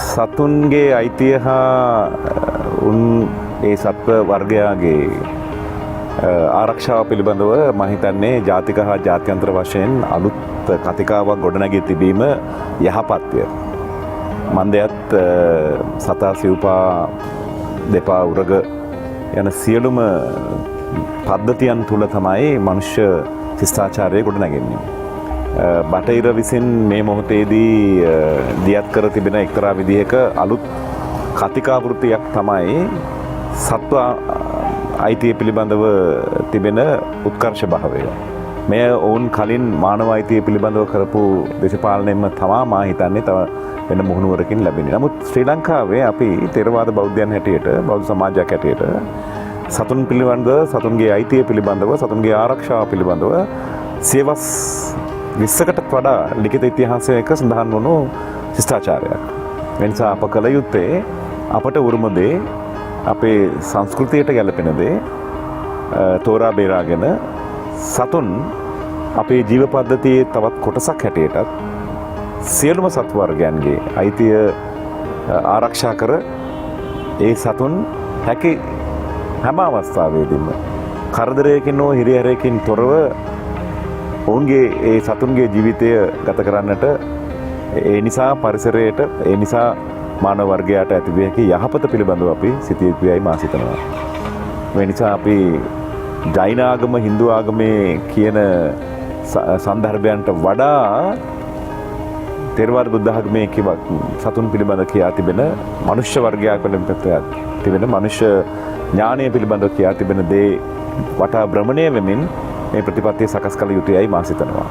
සතුන්ගේ අයිතිය හා උන් ඒ සත්ව වර්ගයාගේ ආරක්ෂාව පිළිබඳව මම හිතන්නේ ජාතික හා ජාත්‍යන්තර වශයෙන් අලුත් කතිකාවක් ගොඩනැගී තිබීම යහපත්ය. මන්දයත් සතා සිව්පා දෙපා උරග යන සියලුම පද්ධතියන් තුළ තමයි මනුෂ්‍ය ශිෂ්ටාචාරය ගොඩනැගෙන්නේ. බටහිර විසින් මේ මොහොතේදී දියත් කර තිබෙන එක්තරා විදිහක අලුත් කතිකාවෘතියක් තමයි සත්ව අයිතිය පිළිබඳව තිබෙන උත්කර්ෂ භාවය. මෙය ඔවුන් කලින් මානව අයිතිය පිළිබඳව කරපු දේශපාලනයෙන්ම තමා මා හිතන්නේ තව වෙන මුහුණුවරකින් ලැබෙන්නේ. නමුත් ශ්‍රී ලංකාවේ අපි ථෙරවාද බෞද්ධයන් හැටියට බෞද්ධ සමාජයක් හැටියට සතුන් පිළිබඳව සතුන්ගේ අයිතිය පිළිබඳව සතුන්ගේ ආරක්ෂාව පිළිබඳව සියවස් 20කට වඩා ලිඛිත ඉතිහාසයක සඳහන් වුණු ශිෂ්ටාචාරයක්. ඒ නිසා අප කළ යුත්තේ අපට උරුම දේ අපේ සංස්කෘතියට ගැලපෙන දේ තෝරා බේරාගෙන සතුන් අපේ ජීව පද්ධතියේ තවත් කොටසක් හැටියටත් සියලුම සත්ව වර්ගයන්ගේ අයිතිය ආරක්ෂා කර ඒ සතුන් හැකි හැම අවස්ථාවේදීම කරදරයකින් හෝ හිරිහැරයකින් තොරව ඔවුන්ගේ ඒ සතුන්ගේ ජීවිතය ගත කරන්නට ඒ නිසා පරිසරයට ඒ නිසා මානව වර්ගයාට ඇතිවිය හැකි යහපත පිළිබඳව අපි සිතිය යුතුයි මා සිතනවා. මේ නිසා අපි ජෛන ආගම හින්දු ආගමේ කියන සන්දර්භයන්ට වඩා ථෙරවාද බුද්ධ ආගමේ සතුන් පිළිබඳ කියා තිබෙන මනුෂ්‍ය වර්ගයා පිළිබඳ තිබෙන මනුෂ්‍ය ඥානය පිළිබඳව කියා තිබෙන දේ වටා භ්‍රමණය වෙමින් මේ ප්‍රතිපත්තිය සකස් කළ යුතුයයි මා සිතනවා.